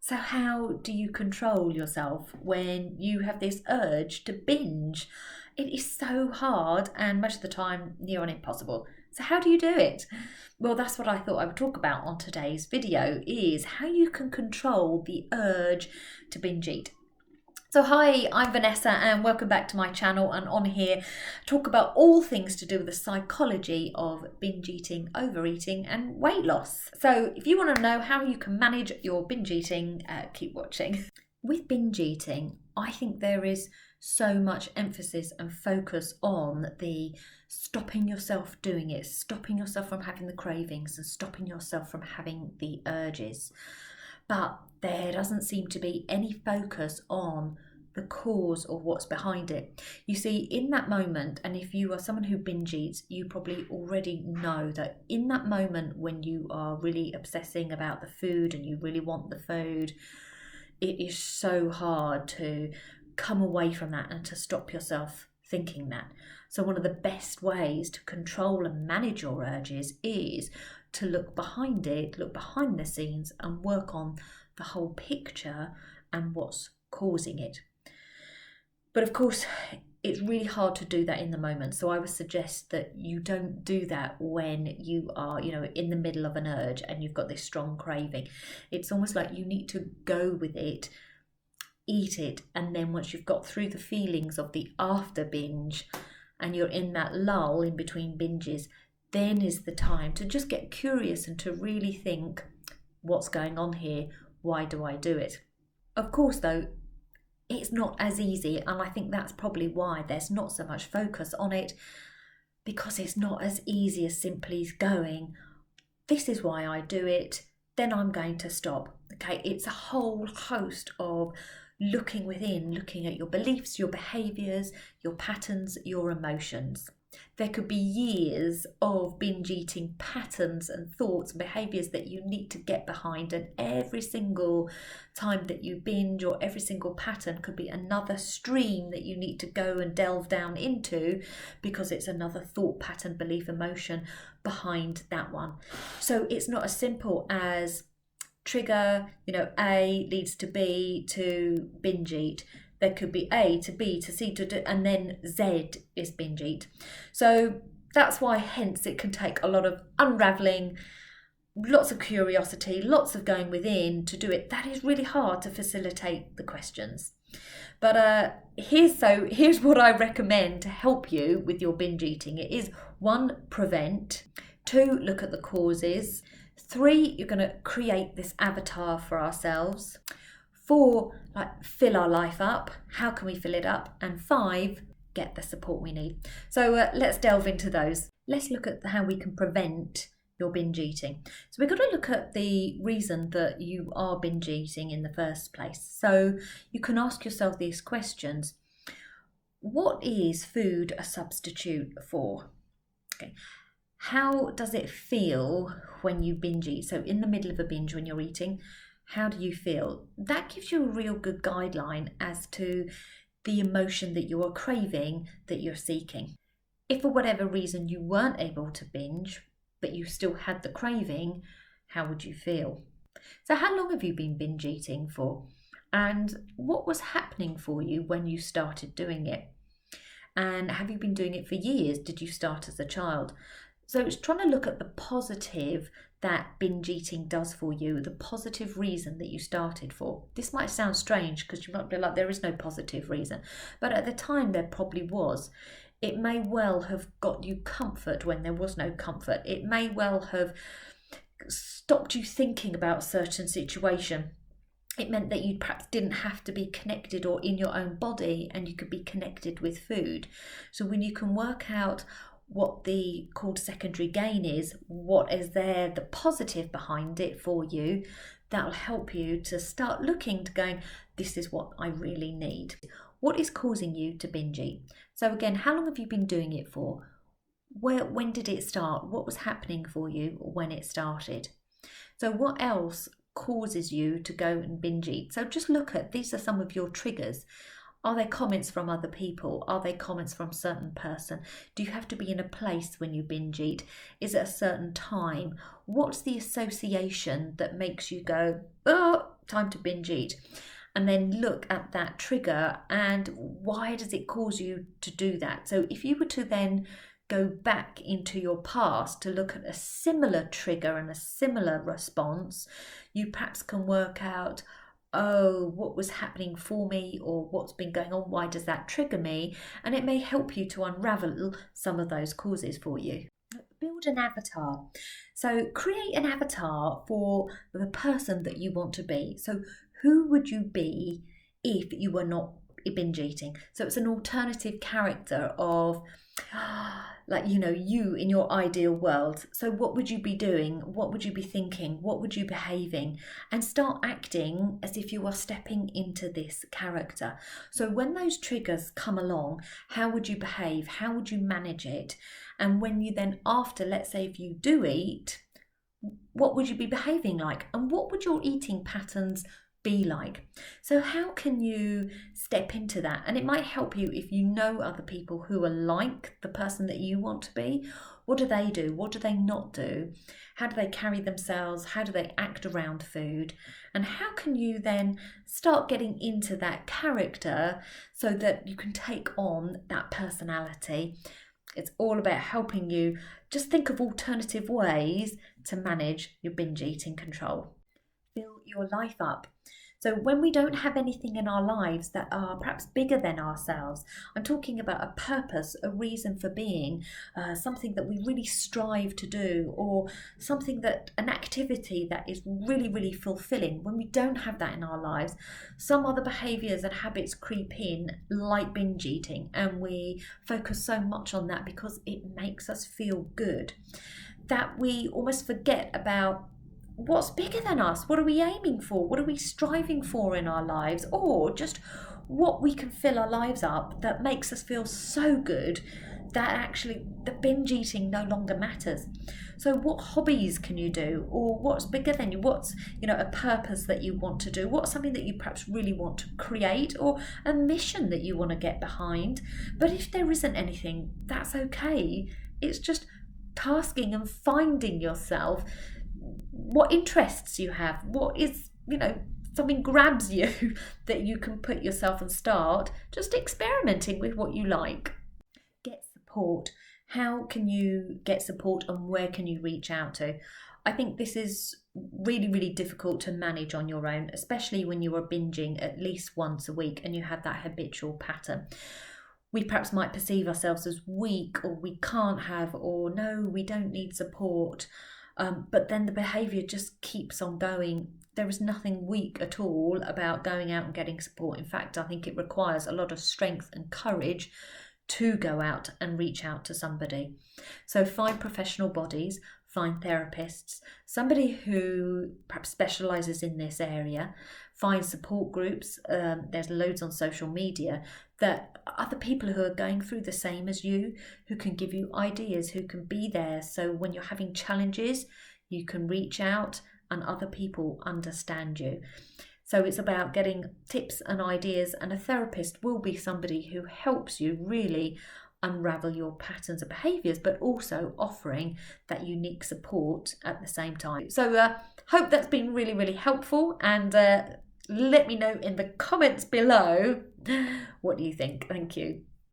So how do you control yourself when you have this urge to binge? It is so hard and most of the time near on impossible. So how do you do it? Well, that's what I thought I would talk about on today's video, is how you can control the urge to binge eat. So hi, I'm Vanessa and welcome back to my channel, and on here I talk about all things to do with the psychology of binge eating, overeating and weight loss. So if you want to know how you can manage your binge eating, keep watching. With binge eating, I think there is so much emphasis and focus on the stopping yourself doing it, stopping yourself from having the cravings and stopping yourself from having the urges. But there doesn't seem to be any focus on the cause or what's behind it. You see, in that moment, and if you are someone who binge eats, you probably already know that in that moment when you are really obsessing about the food and you really want the food, it is so hard to come away from that and to stop yourself thinking that. So one of the best ways to control and manage your urges is to look behind it, look behind the scenes and work on the whole picture and what's causing it. But of course, it's really hard to do that in the moment. So I would suggest that you don't do that when you are, in the middle of an urge and you've got this strong craving. It's almost like you need to go with it, eat it, and then once you've got through the feelings of the after binge and you're in that lull in between binges, then is the time to just get curious and to really think, what's going on here? Why do I do it? Of course, though, it's not as easy, and I think that's probably why there's not so much focus on it, because it's not as easy as simply going, this is why I do it, then I'm going to stop. Okay, it's a whole host of looking within, looking at your beliefs, your behaviours, your patterns, your emotions. There could be years of binge eating patterns and thoughts and behaviours that you need to get behind, and every single time that you binge or every single pattern could be another stream that you need to go and delve down into, because it's another thought pattern, belief, emotion behind that one. So it's not as simple as trigger, A leads to B to binge eat. There could be A to B to C to D, and then Z is binge eat. So that's why, hence, it can take a lot of unraveling, lots of curiosity, lots of going within to do it. That is really hard to facilitate the questions. But here's what I recommend to help you with your binge eating. It is 1, prevent. 2, look at the causes. 3, you're going to create this avatar for ourselves. 4, fill our life up. How can we fill it up? And 5, get the support we need. So let's delve into those. Let's look at how we can prevent your binge eating. So we've got to look at the reason that you are binge eating in the first place. So you can ask yourself these questions. What is food a substitute for? Okay. How does it feel when you binge eat? So in the middle of a binge when you're eating, how do you feel? That gives you a real good guideline as to the emotion that you are craving, that you're seeking. If for whatever reason you weren't able to binge, but you still had the craving, how would you feel? So how long have you been binge eating for? And what was happening for you when you started doing it? And have you been doing it for years? Did you start as a child? So it's trying to look at the positive that binge eating does for you, the positive reason that you started for. This might sound strange because you might be like, there is no positive reason. But at the time there probably was. It may well have got you comfort when there was no comfort. It may well have stopped you thinking about a certain situation. It meant that you perhaps didn't have to be connected or in your own body, and you could be connected with food. So when you can work out what the called secondary gain is, what is there, the positive behind it for you, that'll help you to start looking to going, this is what I really need. What is causing you to binge eat? So again, how long have you been doing it for? When did it start? What was happening for you when it started? So what else causes you to go and binge eat? So just look at, these are some of your triggers. Are there comments from other people? Are there comments from a certain person? Do you have to be in a place when you binge eat? Is it a certain time? What's the association that makes you go, oh, time to binge eat. And then look at that trigger and why does it cause you to do that? So if you were to then go back into your past to look at a similar trigger and a similar response, you perhaps can work out, oh, what was happening for me, or what's been going on, why does that trigger me? And it may help you to unravel some of those causes for you. Build an avatar. So create an avatar for the person that you want to be. So who would you be if you were not binge eating? So it's an alternative character of, like, you in your ideal world. So what would you be doing? What would you be thinking? What would you be behaving? And start acting as if you are stepping into this character. So when those triggers come along, how would you behave? How would you manage it? And when you then, after, let's say if you do eat, what would you be behaving like? And what would your eating patterns be like? So how can you step into that? And it might help you if you know other people who are like the person that you want to be. What do they do? What do they not do? How do they carry themselves? How do they act around food? And how can you then start getting into that character so that you can take on that personality? It's all about helping you just think of alternative ways to manage your binge eating control. Fill your life up. So when we don't have anything in our lives that are perhaps bigger than ourselves, I'm talking about a purpose, a reason for being, something that we really strive to do, or an activity that is really, really fulfilling. When we don't have that in our lives, some other behaviours and habits creep in, like binge eating, and we focus so much on that because it makes us feel good, that we almost forget about what's bigger than us. What are we aiming for? What are we striving for in our lives? Or just what we can fill our lives up that makes us feel so good that actually the binge eating no longer matters. So what hobbies can you do? Or what's bigger than you? What's, a purpose that you want to do? What's something that you perhaps really want to create, or a mission that you want to get behind? But if there isn't anything, that's okay. It's just tasking and finding yourself what interests you have, what is, something grabs you that you can put yourself and start just experimenting with what you like. Get support. How can you get support, and where can you reach out to? I think this is really, really difficult to manage on your own, especially when you are binging at least once a week and you have that habitual pattern. We perhaps might perceive ourselves as weak, or we can't have, or no, we don't need support. But then the behaviour just keeps on going. There is nothing weak at all about going out and getting support. In fact, I think it requires a lot of strength and courage to go out and reach out to somebody. So find professional bodies, find therapists, somebody who perhaps specialises in this area, find support groups. There's loads on social media that other people who are going through the same as you, who can give you ideas, who can be there. So when you're having challenges, you can reach out and other people understand you. So it's about getting tips and ideas, and a therapist will be somebody who helps you really unravel your patterns of behaviours, but also offering that unique support at the same time. So hope that's been really, really helpful, and let me know in the comments below what do you think. Thank you.